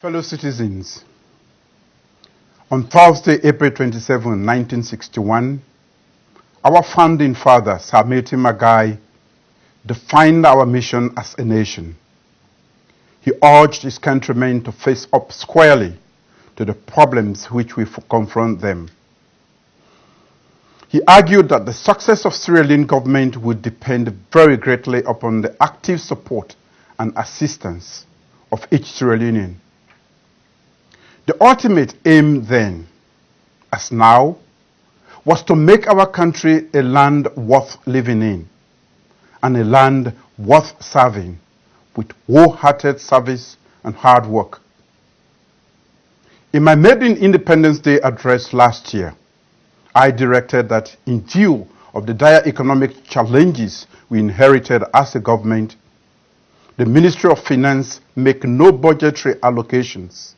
Fellow citizens, on Thursday, April 27, 1961, our founding father, Sir Milton Magai, defined our mission as a nation. He urged his countrymen to face up squarely to the problems which we confront them. He argued that the success of Sierra Leone government would depend very greatly upon the active support and assistance of each Sierra Leonean. The ultimate aim then, as now, was to make our country a land worth living in and a land worth serving with wholehearted service and hard work. In my maiden Independence Day address last year, I directed that in view of the dire economic challenges we inherited as a government, the Ministry of Finance make no budgetary allocations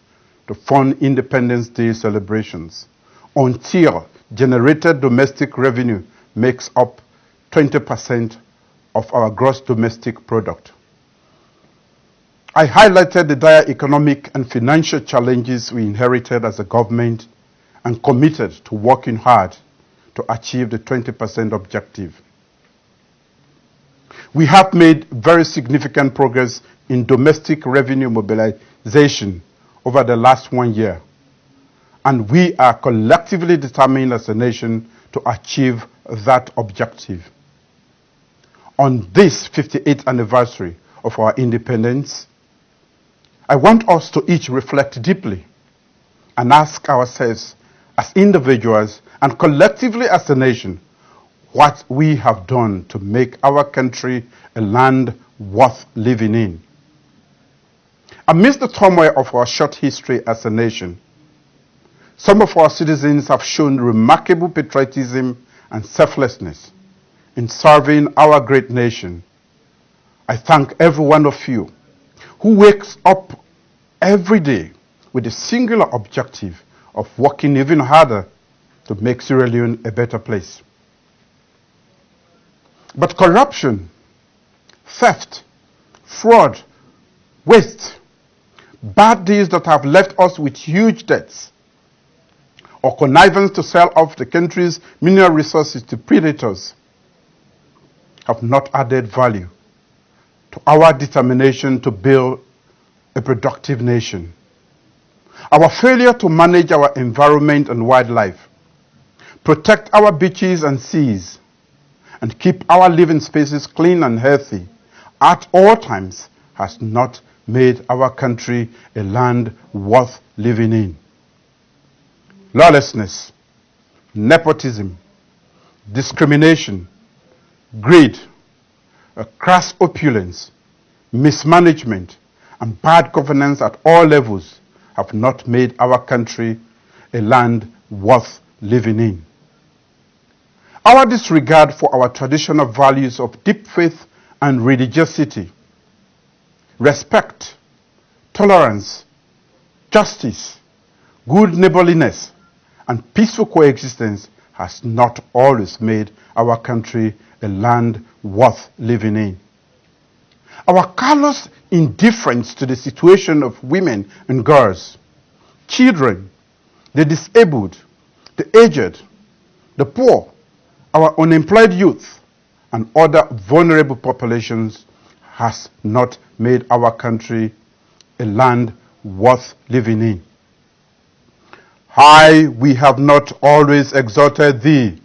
to fund Independence Day celebrations until generated domestic revenue makes up 20% of our gross domestic product. I highlighted the dire economic and financial challenges we inherited as a government and committed to working hard to achieve the 20% objective. We have made very significant progress in domestic revenue mobilization over the last 1 year, and we are collectively determined as a nation to achieve that objective. On this 58th anniversary of our independence, I want us to each reflect deeply and ask ourselves as individuals and collectively as a nation what we have done to make our country a land worth living in. Amidst the turmoil of our short history as a nation, some of our citizens have shown remarkable patriotism and selflessness in serving our great nation. I thank every one of you who wakes up every day with the singular objective of working even harder to make Sierra Leone a better place. But corruption, theft, fraud, waste, bad deeds that have left us with huge debts, or connivance to sell off the country's mineral resources to predators have not added value to our determination to build a productive nation. Our failure to manage our environment and wildlife, protect our beaches and seas, and keep our living spaces clean and healthy at all times has not made our country a land worth living in. Lawlessness, nepotism, discrimination, greed, a crass opulence, mismanagement, and bad governance at all levels have not made our country a land worth living in. Our disregard for our traditional values of deep faith and religiosity, respect, tolerance, justice, good neighborliness, and peaceful coexistence has not always made our country a land worth living in. Our callous indifference to the situation of women and girls, children, the disabled, the aged, the poor, our unemployed youth, and other vulnerable populations has not made our country a land worth living in. We have not always exalted thee.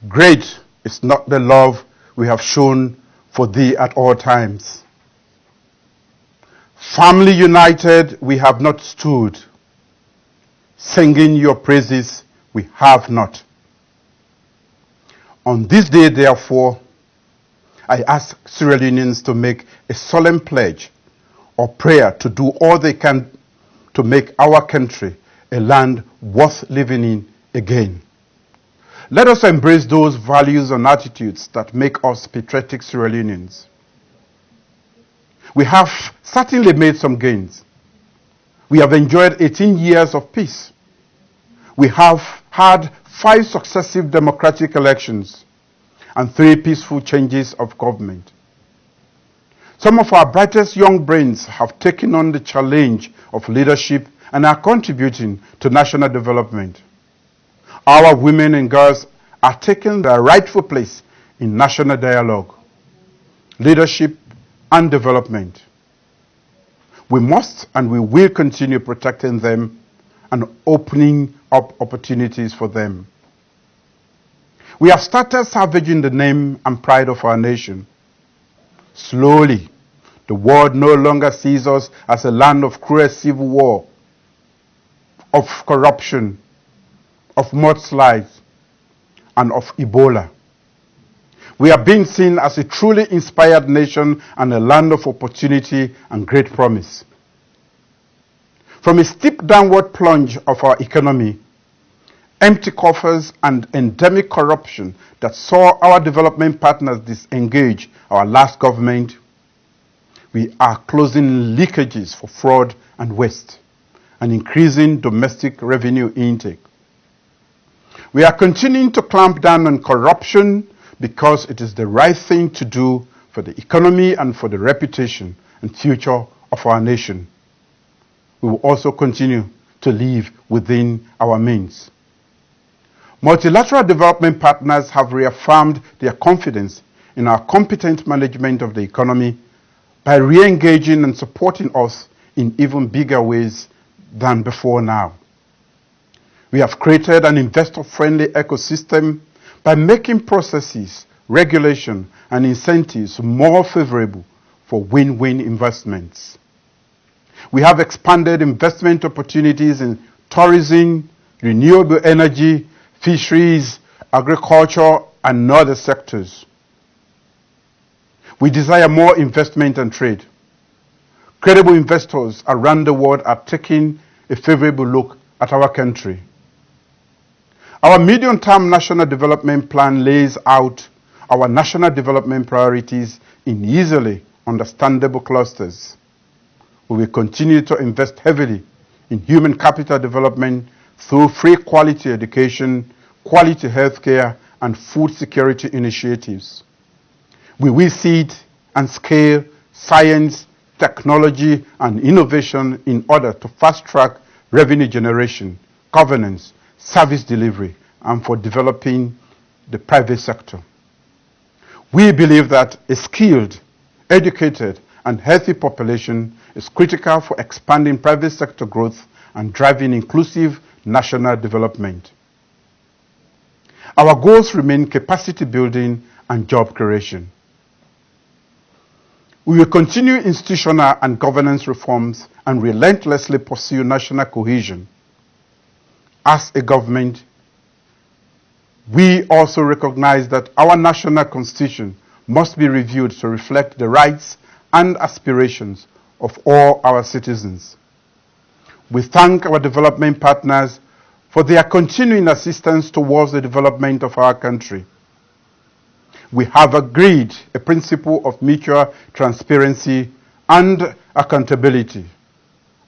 Great is not the love we have shown for thee at all times. Firmly united we have not stood. Singing your praises we have not. On this day, therefore, I ask Sierra Leoneans to make a solemn pledge or prayer to do all they can to make our country a land worth living in again. Let us embrace those values and attitudes that make us patriotic Sierra Leoneans. We have certainly made some gains. We have enjoyed 18 years of peace. We have had 5 successive democratic elections and 3 peaceful changes of government. Some of our brightest young brains have taken on the challenge of leadership and are contributing to national development. Our women and girls are taking their rightful place in national dialogue, leadership, and development. We must and we will continue protecting them and opening up opportunities for them. We have started salvaging the name and pride of our nation. Slowly, the world no longer sees us as a land of cruel civil war, of corruption, of mudslides, and of Ebola. We are being seen as a truly inspired nation and a land of opportunity and great promise. From a steep downward plunge of our economy, empty coffers and endemic corruption that saw our development partners disengage our last government, we are closing leakages for fraud and waste and increasing domestic revenue intake. We are continuing to clamp down on corruption because it is the right thing to do for the economy and for the reputation and future of our nation. We will also continue to live within our means. Multilateral development partners have reaffirmed their confidence in our competent management of the economy by re-engaging and supporting us in even bigger ways than before now. We have created an investor-friendly ecosystem by making processes, regulation, and incentives more favorable for win-win investments. We have expanded investment opportunities in tourism, renewable energy, fisheries, agriculture, and other sectors. We desire more investment and trade. Credible investors around the world are taking a favorable look at our country. Our medium-term national development plan lays out our national development priorities in easily understandable clusters. We will continue to invest heavily in human capital development through free quality education, quality healthcare, and food security initiatives. We will seed and scale science, technology, and innovation in order to fast-track revenue generation, governance, service delivery, and for developing the private sector. We believe that a skilled, educated, and healthy population is critical for expanding private sector growth and driving inclusive national development. Our goals remain capacity building and job creation. We will continue institutional and governance reforms and relentlessly pursue national cohesion. As a government, we also recognize that our national constitution must be reviewed to reflect the rights and aspirations of all our citizens. We thank our development partners for their continuing assistance towards the development of our country. We have agreed a principle of mutual transparency and accountability,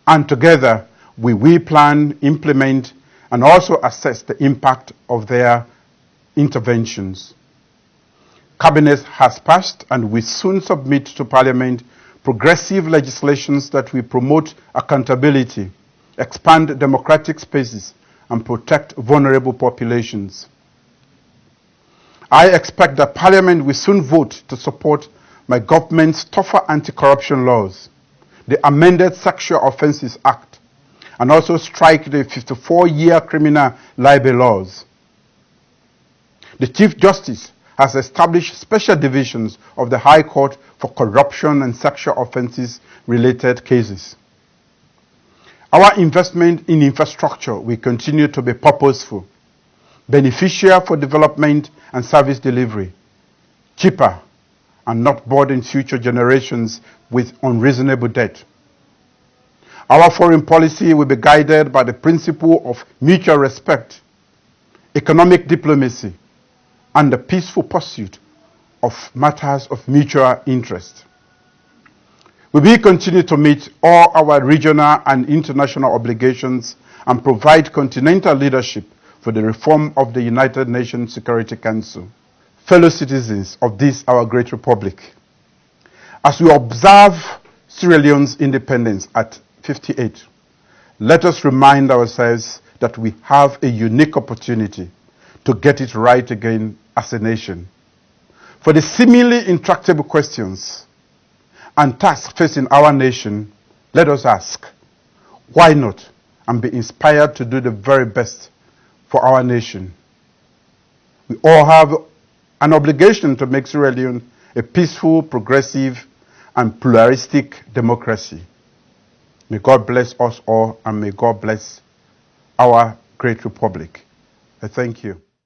and together we will plan, implement, and also assess the impact of their interventions. Cabinet has passed and will soon submit to Parliament progressive legislations that will promote accountability, expand democratic spaces, and protect vulnerable populations. I expect that Parliament will soon vote to support my government's tougher anti-corruption laws, the amended Sexual Offences Act, and also strike the 54-year criminal libel laws. The Chief Justice has established special divisions of the High Court for corruption and sexual offences related cases. Our investment in infrastructure will continue to be purposeful, beneficial for development and service delivery, cheaper, and not burden future generations with unreasonable debt. Our foreign policy will be guided by the principle of mutual respect, economic diplomacy, and the peaceful pursuit of matters of mutual interest. We will continue to meet all our regional and international obligations and provide continental leadership for the reform of the United Nations Security Council. Fellow citizens of this our great republic, As we observe Sierra Leone's independence at 58, let us remind ourselves that we have a unique opportunity to get it right again as a nation. For the seemingly intractable questions and tasks facing our nation, let us ask, why not? And be inspired to do the very best for our nation. We all have an obligation to make Sierra Leone a peaceful, progressive, and pluralistic democracy. May God bless us all, and may God bless our great republic. I thank you.